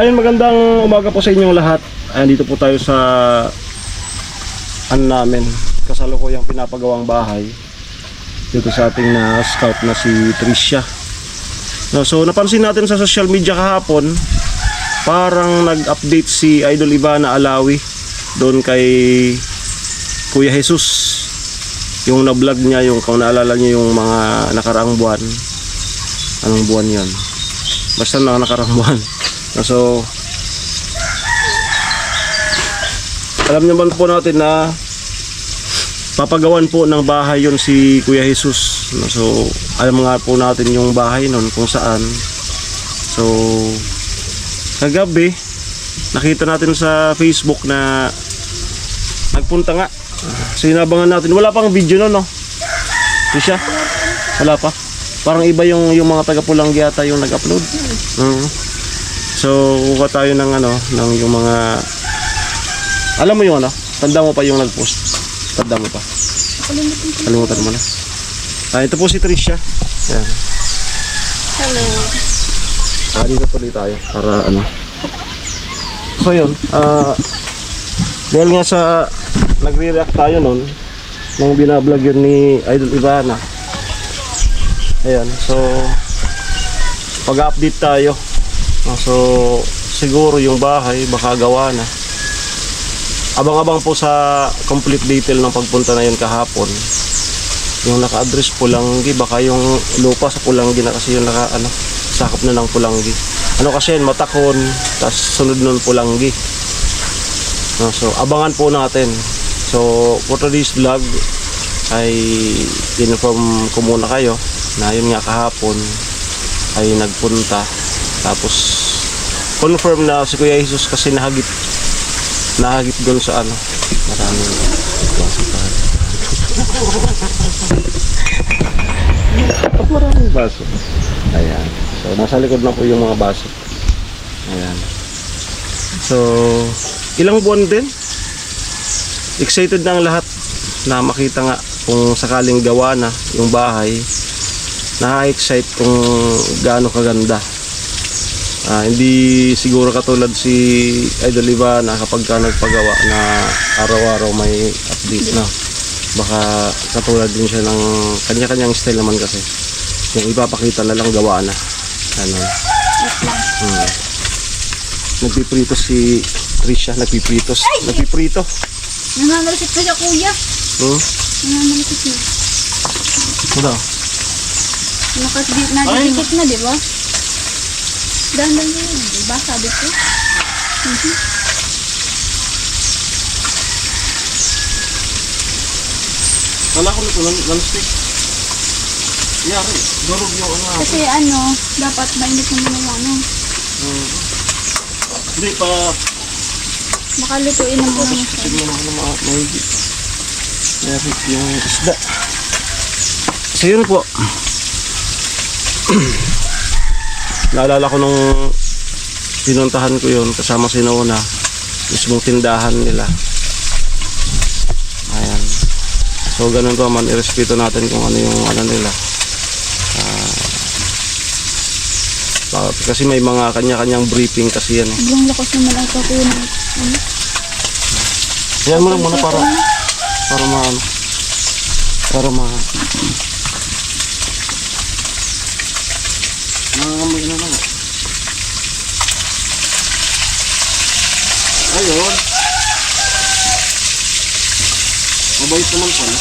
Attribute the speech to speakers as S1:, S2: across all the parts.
S1: Ayun, magandang umaga po sa inyong lahat. Ayun, dito po tayo sa namin, kasalukuyang pinapagawang bahay dito sa ating na scout na si Tricia. No, so napansin natin sa social media kahapon, parang nag-update si Idol Ivana Alawi doon kay Kuya Jesus. Yung na-vlog niya, yung kung naalala niyo yung mga nakaraang buwan. Anong buwan 'yon? Basta nakaraang buwan. So alam naman po natin na papagawan po ng bahay yon si Kuya Jesus. So alam nga po natin yung bahay nun kung saan. So kagabi nakita natin sa Facebook na nagpunta nga. Sinabangan natin. Wala pang video nun, no? Siya? Wala pa. Parang iba yung mga taga Pulanggi yata yung nag-upload. So kuha tayo ng ng yung mga, alam mo yung tanda mo pa yung nag-post. Tanda mo pa. Kalimutan mo na. Ito po si Tricia. Ayan.
S2: Hello.
S1: Dito tuloy tayo para So yun, dahil nga sa nagre-react tayo nun nung binablog yun ni Idol Ivana. Ayan, so pag-update tayo. So siguro yung bahay baka gawa na. Abang-abang po sa complete detail ng pagpunta na yun kahapon. Yung naka-address Pulanggi, baka yung lupa sa Pulanggi na kasi yung sakop na ng Pulanggi. Kasi yun, Matakon, tapos sunod nun Pulanggi. So abangan po natin. So for today's vlog ay inform ko muna kayo na yun nga kahapon ay nagpunta, tapos confirm na si Kuya Jesus kasi nahagip doon sa maraming baso. Ayan, so nasa likod na po yung mga baso. Ayan, so ilang buwan din, excited na ang lahat na makita nga kung sakaling gawa na yung bahay. Na-excite kung gaano kaganda. Hindi siguro katulad si Idol Ivana kapag ka nagpagawa na araw-araw may update na. Baka katulad din siya ng kanya-kanyang style naman kasi. Yung ipapakita na lang gawa na. Nagpiprito si Tricia, nagpiprito.
S2: Nananalisip ka siya, kuya. Nananalisip niya.
S1: Ano?
S2: Nadidikit na, di ba? Dandan yun, di ba? Sabi ko.
S1: Wala ko nito, non-stick. Yari, durog yung
S2: Kasi dapat mainit mo yung
S1: Hindi pa.
S2: Makalutuin ng mga
S1: mahigit. Yari yung isda. So yun po. Naalala ko nung pinuntahan ko yun kasama si Nona, mismong tindahan nila. Ayan. So ganun pa man, irespeto natin kung ano yung nila. Kasi may mga kanya-kanyang briefing kasi yan.
S2: Yung lakas naman ang kakunin.
S1: Yan mo lang muna para nangangamoy na lang. Ayun. Mabait naman pala.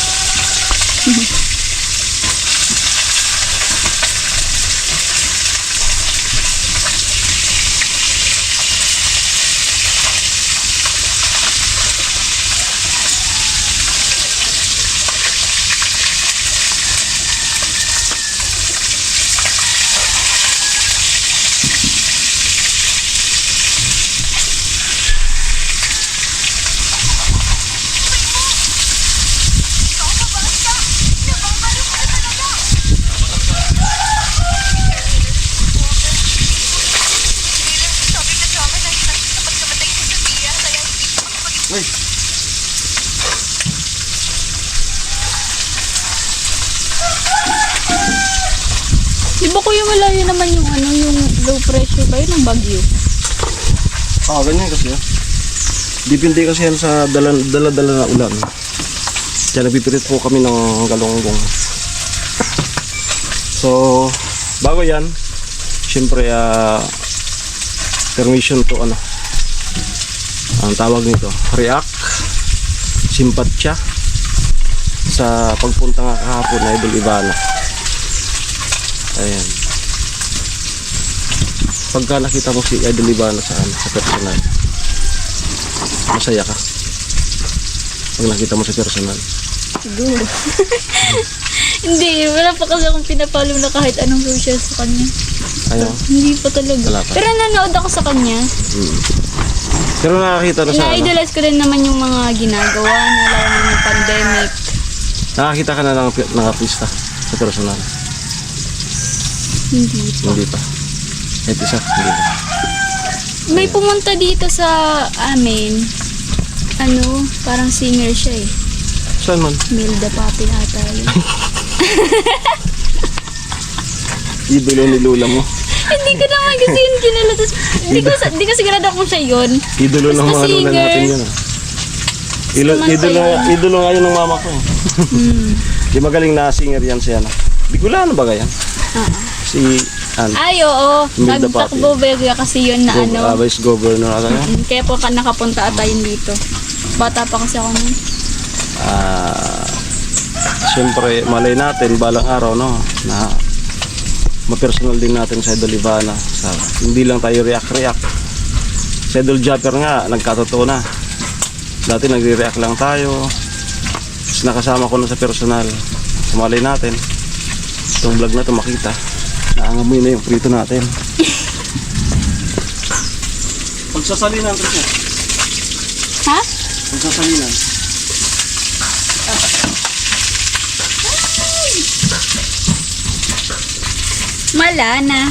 S1: Uy.
S2: Di ba kuya malayo naman yung yung low pressure ba yun ng Bagyo?
S1: Ganyan kasi yan. Depende kasi yan sa dala-dala na ulan. Kaya nagpipirit po kami ng galonggong. So, bago yan, syempre, permission to ano, ang tawag nito, react, simpatsya sa pagpunta nga kahapon na Idol Ivana. Ayan. Pagka nakita mo si Idol Ivana sa personal, masaya ka pag nakita mo sa personal.
S2: Siguro. Hindi, wala pa kasi akong pinapalo na kahit anong social sa kanya.
S1: Ayaw.
S2: Hindi pa talaga.
S1: Wala pa.
S2: Pero nanood ako sa kanya.
S1: Pero nakakita na sa ano,
S2: Ina-idolize ko rin naman yung mga ginagawa niya, lalo na ng pandemic.
S1: nakakita ka na ng artista sa personal.
S2: Hindi pa.
S1: Hindi pa. Kahit isa, hindi pa.
S2: May pumunta dito sa amin. Ano, parang singer siya eh.
S1: Saan man?
S2: Milda Papi ata yun.
S1: Idolo ni Lula mo.
S2: Hindi ko naman kasi yun kilala. Tas, hindi ko sigurado kung siya yun.
S1: Idolo ng
S2: Basta
S1: mga Lula
S2: singer.
S1: natin yun.
S2: Naman pa yun.
S1: Idolo nga yun ng mama ko. Di magaling na singer yan siya. Bicolano ba yan? Si
S2: Ay, oo.
S1: Milda
S2: Nagtakbo Vega kasi yun na ano.
S1: Vice Governor ata yan.
S2: Kaya po ka nakapunta ata yun dito. Bata pa kasi ako nun.
S1: Siyempre, malay natin balang araw, no, na mapersonal din natin sa Idol Ivana. Hindi lang tayo react. Sa Idol Japper nga, nagkatotoo na. Dati nagre-react lang tayo. Tapos nakasama ko na sa personal. So, malay natin, itong vlog na ito makita. Naangamoy na yung prito natin. Pagsasalinan, Trisha.
S2: Ha?
S1: Pagsasalinan.
S2: Malana.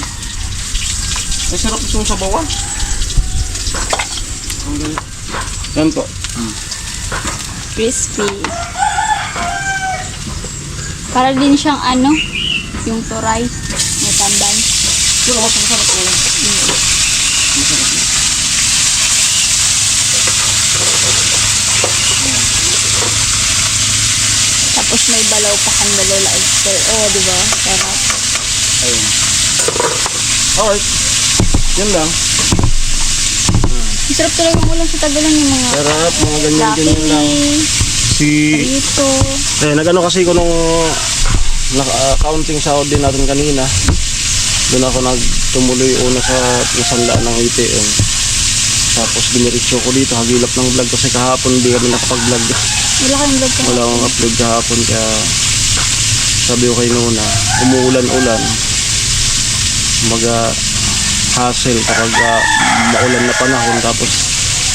S1: Ay, sarap itong sabawan. Yan po.
S2: Crispy. Para din siyang ano, yung turay. May tamban.
S1: Pero mas masarap ko lang. Masarap na.
S2: Tapos may balaw pa kang balola oyster. Oh, di ba? Sarap.
S1: Ayun. Alright. Yan lang.
S2: Masarap talaga ang ulam sa Tagalan yung mga
S1: Sarap, mga ganyan-ganyan lang. Si...
S2: dito.
S1: nagano kasi ko nung counting sahod din natin kanina. Doon ako nagtumuloy una sa nasanlaan ng ATM. Tapos diniretso ko dito, hagilap ng vlog kasi kahapon hindi kami nakapag-vlog.
S2: Wala kayong vlog ka.
S1: Wala akong upload kahapon kaya sabi ko kay Nuna, umuulan-ulan. Hassle kapag maulan na panahon tapos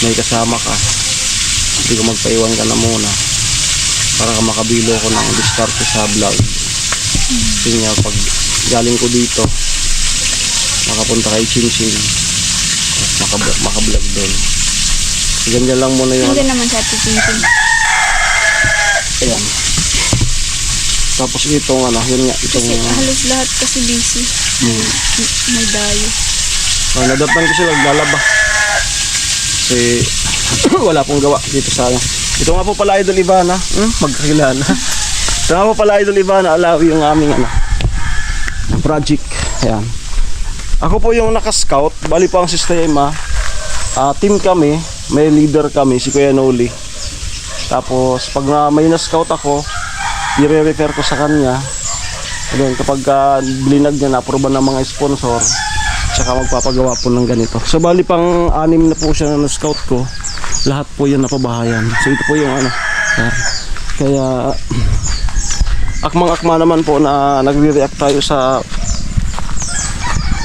S1: may kasama ka. Hindi ko magpaiwan ka na muna para makabilo ko ng diskarte sa vlog. Kasi nga pag galing ko dito makapunta kay Chinchin makablog doon. Ganyan lang muna yung
S2: Hindi naman sa titingin.
S1: ayan. Tapos itong ano, yun nga, itong
S2: Kasi halos lahat kasi busy. May dayo.
S1: nadatnan ko sila naglalaba. Kasi wala pong gawa dito sa ano. Ito nga po pala Idol Ivana, magkakilala. Ito nga po pala Idol Ivana, Alawi yung aming ano, project. Ayan. Ako po yung naka-scout, bali po ang sistema. Team kami, may leader kami, si Kuya Noli. Tapos pag may na-scout ako, i-refer ko sa kanya. Then kapag blinag niya, na-aproban ng mga sponsor, tsaka magpapagawa po ng ganito. So bali pang 6 na po siya na scout ko. Lahat po yan napabahayan. So ito po yung ano. Kaya akmang-akma naman po na nagre-react tayo sa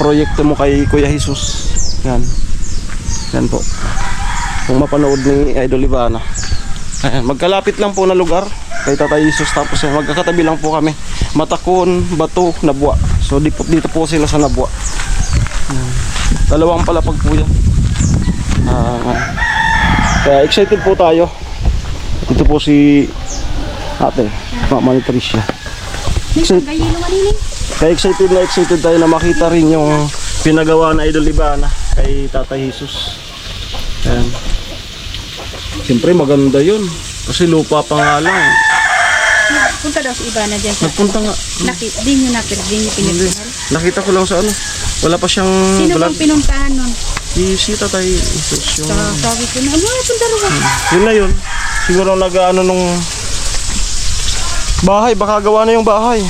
S1: proyekto mo kay Kuya Jesus. Yan. Yan po. Kung mapanood ni Idol Ivana. Ayan, magkalapit lang po na lugar kay Tatay Jesus, tapos magkakatabi lang po kami. Matakon, Bato, Nabwa. So dito po sila sa Nabwa. Dalawang palapag po yan. Kaya excited po tayo. Ito po si ate, Mama ni Tricia. Kaya excited tayo na makita rin yung pinagawa na Idol Ivana kay Tatay Jesus. Ayan. Siyempre maganda yun. Kasi lupa pa nga lang.
S3: Punta daw sa iba na dyan sa...
S1: Nagpunta nga.
S3: Di nyo na, pero di nyo
S1: Hindi.
S3: pinagpunta.
S1: Nakita ko lang sa ano. Wala pa siyang
S3: Sino
S1: vlog.
S3: bang pinuntahan nun?
S1: Si Tatay Jesus yung...
S3: Sabi ko na, punta rin.
S1: Yun na yun. Siguro nag-ano nung... Bahay, baka gawa na yung bahay.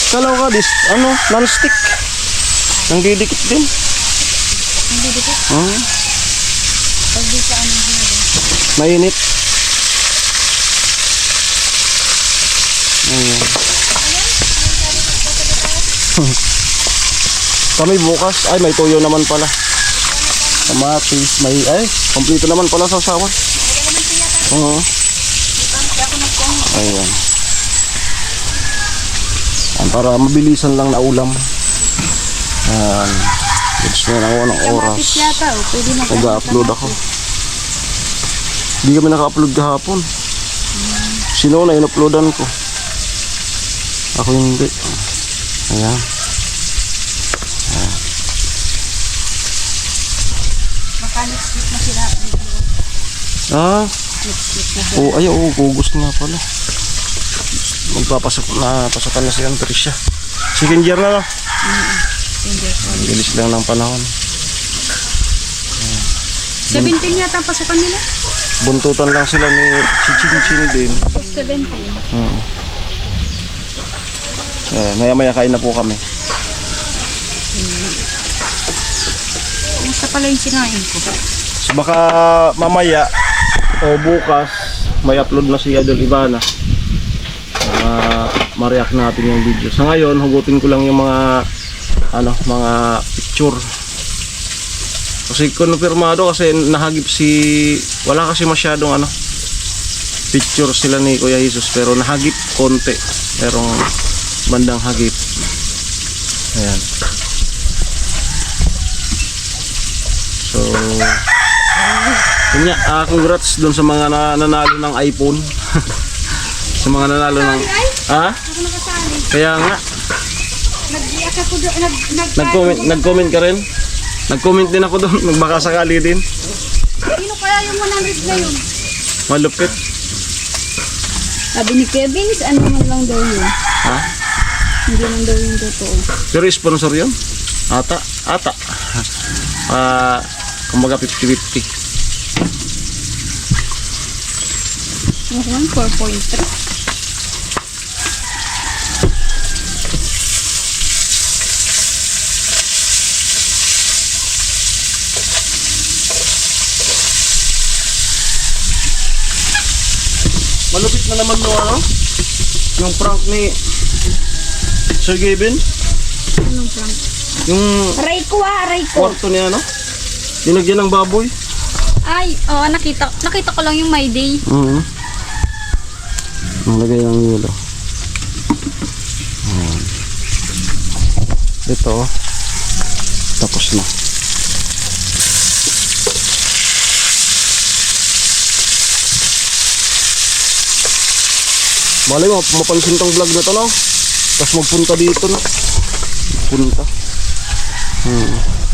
S1: Kalaw ka, ano, non-stick. Nang didikit din.
S3: Hindi dito. Pag di sa ano
S1: Mainit. Ayan. Kami bukas, ay may tuyo naman pala. Kamatis, kompleto naman pala sa sawan. Oo. Ayan. Para mabilisan lang na ulam. Ayan. Goods na lang ako ng oras.
S3: kamatis yata, pwede na.
S1: Mag-upload ako. Hindi kami naka-upload kahapon. Sino na in-uploadan ko? Ako hindi. Ayan.
S3: Baka next week na sila. Next week na sila.
S1: August nga pala. Pasokan na si Patricia. Second year na, no? Bilis lang ng panahon.
S3: 17 yata ang pasukan nila.
S1: Buntutan lang sila ni Chichi din.
S3: 17.
S1: Maya-maya kain na po kami.
S3: Basta pala yung sinain ko.
S1: So baka mamaya o bukas may upload na si Idol Ivana. Ma-react natin yung video. Sa ngayon, hugutin ko lang yung mga picture. Kasi konfirmado kasi nahagip wala kasi masyadong picture sila ni Kuya Jesus pero nahagip konti. Merong bandang hagip. Ayan. So, congrats dun sa mga nanalo ng iPhone. Sa mga nanalo ng... Ha?
S3: Ako nakasali.
S1: Kaya nga.
S3: Nag-iyak ako doon.
S1: Nag-comment ka rin? Nag-comment din ako doon. Nagbaka sakali din.
S3: Sino kaya yung 100 na yun?
S1: Malupit.
S2: Sabi ni Kevin, ano man lang daw yun.
S1: Ha?
S2: Hindi man daw yung totoo.
S1: Pero sponsor yun? Ata. Kumbaga 50-50.
S2: Ako man, 4.3.
S1: Malupit na naman yung prank ni Sir Gavin.
S2: Anong prank?
S1: Yung
S2: Aray ko.
S1: kwarto niya, dinagyan ng baboy.
S2: Ay, nakita ko lang yung My Day.
S1: Nalagay ng yelo. Ito, tapos na. Malay mo, mapansin tong vlog na to, no? Tapos magpunta dito, no? Punta.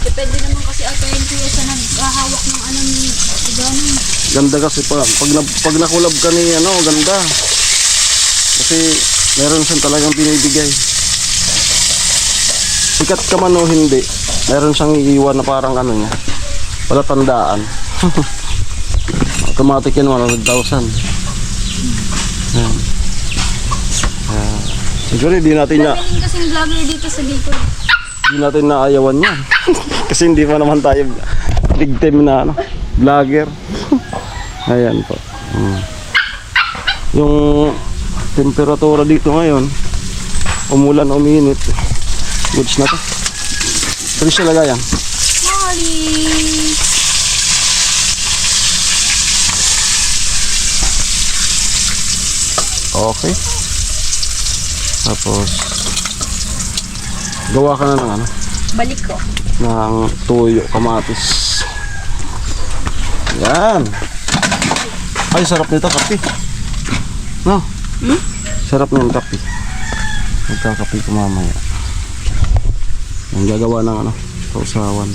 S2: Depende naman kasi ata yun kuya sa naghahawak ng ni Ibanan.
S1: Ganda kasi pag nakulab ka ni ganda. Kasi meron siyang talagang binibigay. Sikat ka man o hindi, meron siyang iiwan na parang niya. Wala tandaan. Automatic yan 100,000. Yan. Siguro hindi natin
S2: Magaling kasing vlogger dito sa Bicol.
S1: Hindi natin naayawan yan. Kasi hindi pa naman tayo big time na vlogger. Ayan po. Yung temperatura dito ngayon, umulan, uminit. Goods na to. Pwede siya lagayan.
S2: Molly!
S1: Okay. Tapos, gawa ka na ng ano,
S2: Balik ko.
S1: ng tuyo, kamatis. Yan. Ay, sarap nito, kape. No? Sarap nito, kape. Magkakape ko mamaya. Ang gagawa ng ano, sausawan.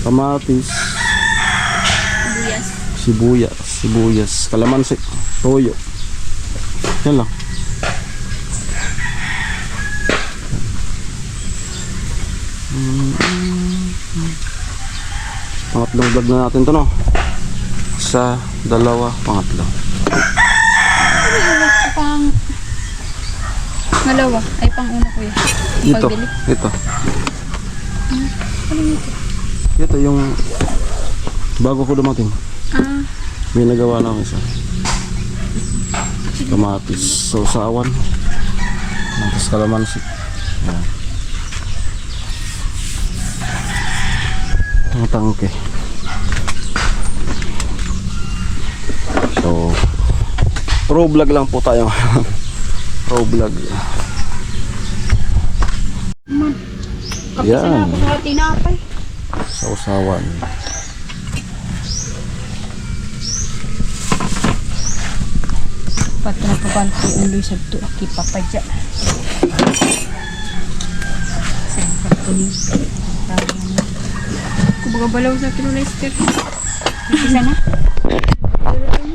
S1: Kamatis, sibuyas, kalamansi, toyo. Yan lang. Pangatlong vlog na natin to, no? Isa, dalawa, pangatlo.
S2: Pang... Malawa. Ay, pang una ko yun.
S1: Ito,
S2: Pagbili.
S1: ito. Ito yung bago ko dumating.
S2: Ah,
S1: May nagawa na ako isa. Kamatis, sausawan. Tapos kalamansi. Yan. Ang tangke. So, pro vlog lang po tayo. Pro vlog. Yan.
S3: Ako sa tinapay.
S1: Sausawan.
S3: Pati na pabanti ang luy sa to aki papadya.
S2: kubaga balaw sa kilo Lester.
S3: Isa na?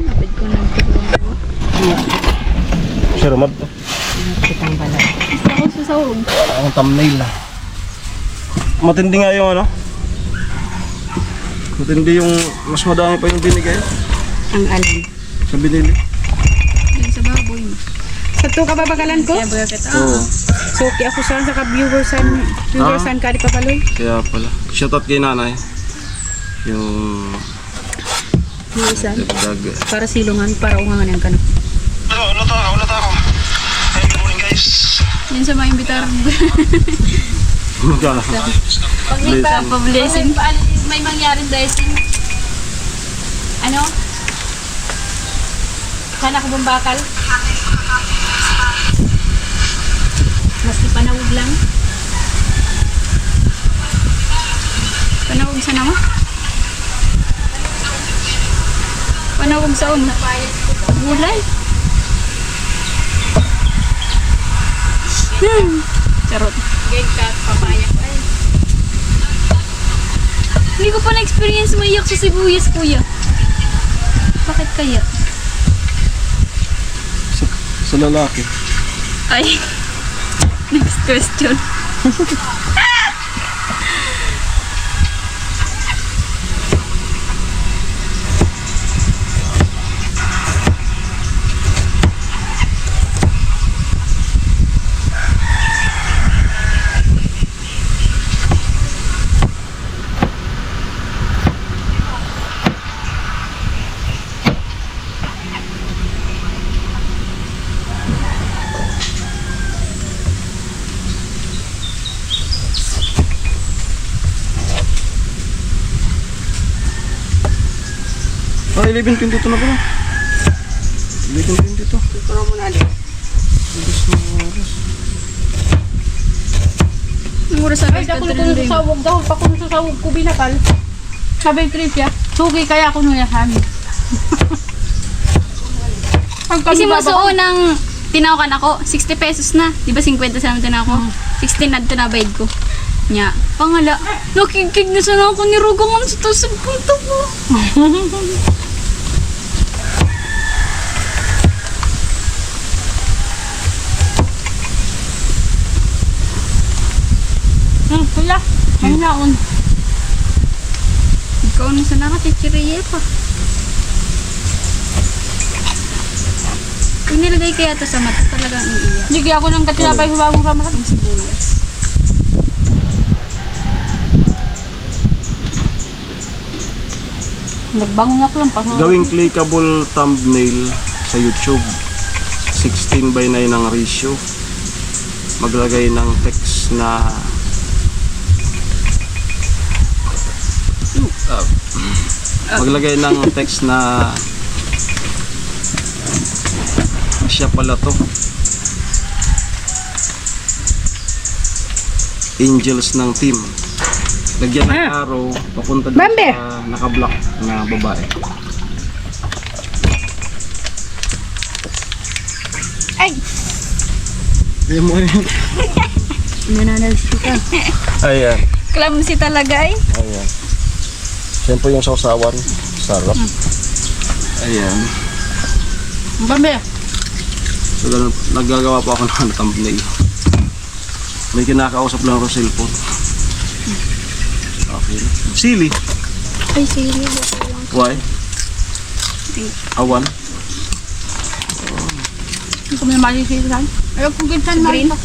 S2: Napid ko ng tulong.
S1: Sure, mad.
S3: Kitang balaw.
S2: Gusto ko sa sahog.
S1: Ang thumbnail na. Matindi nga yung ano. Matindi yung mas madami pa yung binigay
S3: Ang alin.
S1: sa binili.
S2: Yung sa baboy.
S3: Sa to kababagalan ko?
S2: Kaya baga kita.
S1: Oo.
S3: Suki ako sa ka-viewersan ka di papaloy.
S1: Kaya pala. Shoutout kay nanay. Yung
S3: Yung isa.
S1: dagdag.
S3: Para silungan, para ungangan yung kanak.
S1: Wala ako. Hey, good morning guys.
S2: Yan sa mga imbitar.
S1: Magkala.
S2: Sa pa-blessing.
S3: May mangyaring blessing. Ano? Sana ko bumbakal? Maski panawag lang.
S2: Panawag sa nama? Panawag sa una. Gulay. Charot.
S3: Gate cut, papaya ko ay.
S2: Hindi ko pa na-experience maiyak sa sibuyas, kuya. Bakit kaya?
S1: Sa lalaki.
S2: Ay. Next question.
S1: Ay, 11:22 na pala. 11:22.
S3: Pero mo na din.
S1: Bilis na oras.
S2: Ang oras sa
S3: Ay,
S2: best
S3: dako
S2: country
S3: kung
S2: na rin.
S3: susawag daw, pa kung susawag ko binakal. Sabi trip ya, sugi kaya ako nuya kami.
S2: Kasi mo sa unang tinawakan ako, 60 pesos na. Di ba 50 sa namin tinawag ko? 16 na ito na bayad ko. Nya, pangala, nakikig na sana ako ni Rugang ang sutusog punta po.
S3: Wala, may naon.
S2: Ikaw na sana ka, chichiriye pa. Kung nilagay kaya ito sa mata, talagang iiyak.
S3: Sige ako nang katinapay hubagong kamakan.
S2: Ang sibuyas.
S3: Nagbangon ako lang pa.
S1: Gawing clickable thumbnail sa YouTube. 16:9 ang ratio. Maglagay ng text na maglagay ng text na siya pala to. angels ng team. Lagyan ng arrow, papunta doon
S3: Bambi!
S1: sa naka-block na babae.
S3: Ay!
S1: Ayan mo yun.
S3: Nananalsi ka.
S1: Ayan.
S2: Clumsy talaga eh.
S1: Ayan. Siyempre yung sausawan. Sarap. Ayan.
S3: Bambi.
S1: So, ganun, naggagawa pa ako ng thumbnail. May kinakausap lang ako sa cellphone. Okay na. Sili.
S2: Ay, sige.
S1: Why? Awan.
S3: Hindi ko may malisisan. Ayaw kong ginsan
S2: Green?
S3: marito.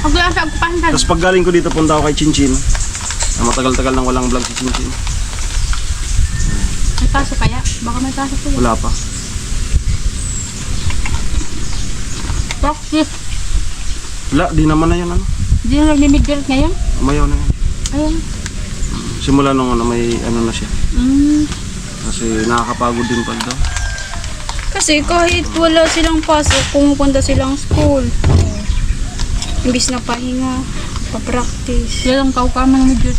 S3: Ang lasa ako pahantan.
S1: Tapos pag galing ko dito, punta ako kay Chinchin. Na matagal-tagal nang walang vlog si Chinchin.
S3: May kaso kaya? Baka may kaso ko.
S1: Wala pa.
S3: Practice.
S1: Wala, di naman na yun. Ano?
S3: Hindi na nag-limit ngayon.
S1: Umayaw na yun.
S3: Ayun.
S1: Simula nung ano, may ano na siya.
S3: Mm.
S1: Kasi nakakapagod din pag daw.
S2: Kasi kahit wala silang pasok, pumupunta silang school. Imbis na pahinga, pa-practice.
S3: Yan ang kaukaman ng medyo.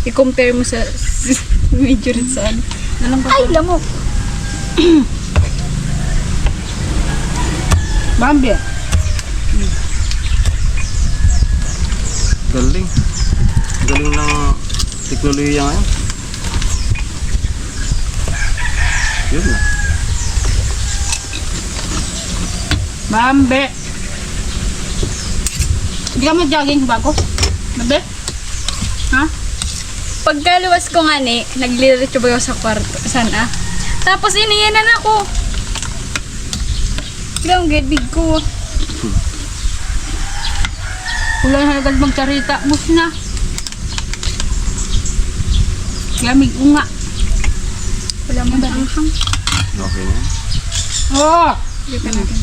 S2: I-compare mo sa medyo rin sa ano.
S3: Nalang
S2: Ay, lamok!
S3: Bambi.
S1: Galing. Galing ng teknolohiya ngayon. Yun na.
S3: Bambi. Hindi ka mag-jogging bago? Bambi? Ha?
S2: Pagkaluwas ko nga ni, nagliritso ba ako sa kwarto? Sana? Tapos iniyanan ako. Ilang big ko.
S3: Wala na agad magkarita. Mus na. Lamig unga.
S2: Wala mo ba ang
S1: Okay na.
S3: Oh!
S2: Dito natin.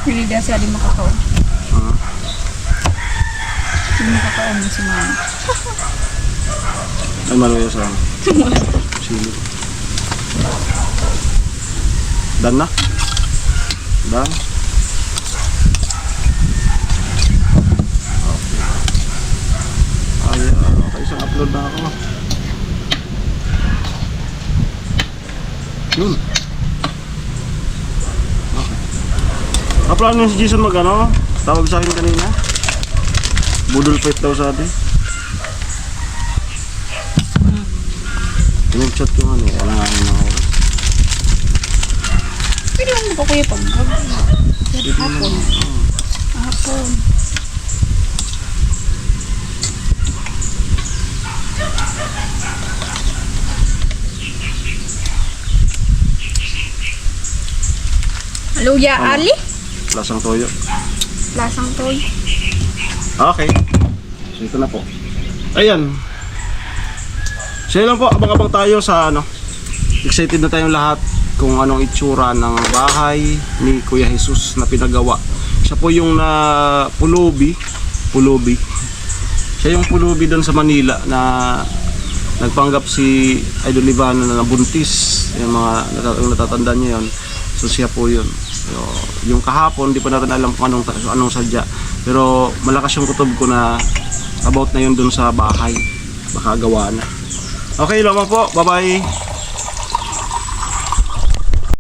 S2: Hindi dahil siya di makakaon. Hindi makakaon na si mama.
S1: Ay, maluya sa ano. Sili. Dan na? Dan? Okay. Ay, okay. Isang upload na ako. Yun. Okay. Upload niyo si Jason mag ano? Tawag sa akin kanina. Budol fight daw sa atin. Pinag-chat ko nga niya. Alanganin na ako.
S2: Pwede mo ko kuya pag hapon. Hapon. Luya Ali?
S1: Lasang toyo.
S2: Lasang toy.
S1: Okay. So ito na po. Ayan. So yun lang po, abang-abang tayo sa ano. Excited na tayong lahat kung anong itsura ng bahay ni Kuya Jesus na pinagawa. Siya po yung na pulubi. Siya yung pulubi doon sa Manila na nagpanggap si Idol Ivano na nabuntis. Yung mga natatandaan niyo yun. So siya po yun. So, yung kahapon, di pa natin alam kung anong sadya. Pero malakas yung kutob ko na about na yun dun sa bahay. Baka gawa na. Okay lang po. Bye-bye.